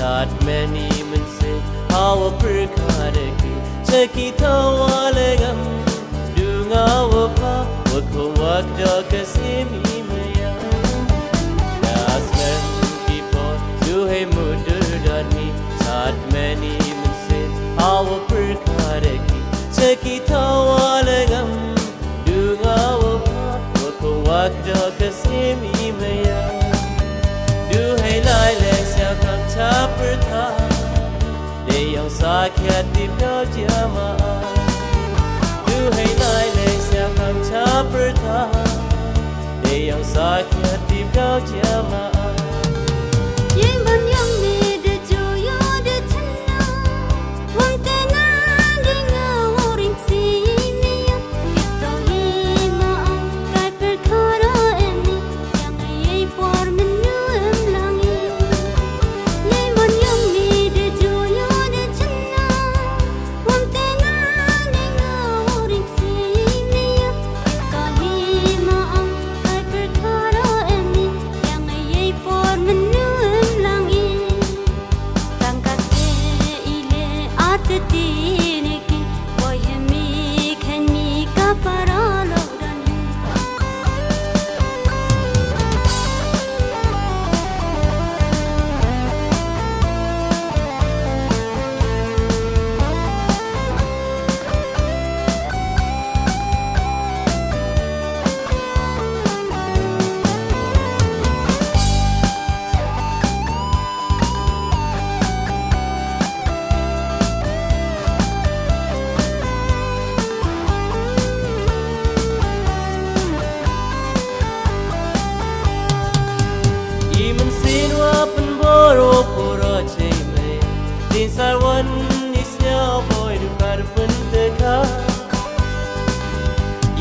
Saat meni mense hawa perkadeki Ceki tawa legam Dunga wapa Wakho wakda kesimi maya Das men kipot Duhai mudur dani Saat meni mense hawa perkadeki Ceki tawa legam Dunga wapa Wakho wakda kesimi maya Duhai lai lek siap kam caperta Để yang sakit di bawah jamaah Duhai lai lek siap kam caperta Để yang sakit di bawah jamaah Yang banyang ni de joyo de chana Wang tena denga waring sini Kita hima kai perkara ini Yang ayai por menu emlangi Yang banyang ni de joyo de chana Wang tena denga waring sini Kita hima kai perkara ini Yang ayai por menu emlangi Tangkat ile artetini ki Boyemi khenmi kapara lodani Iman sinwa penboro pura cemai Din sarwan isnya boy dukar penteka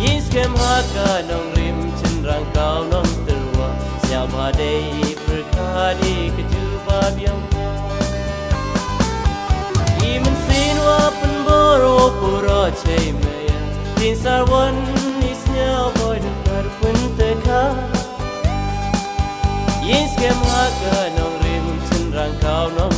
Yins kem haka nong rim cendrang kau nong terwa Siap hadai perkadi kejubab yang Iman sinwa penboro pura cemai Din sarwan isnya boy dukar penteka Yins kem haka nong rim cendrang kau nong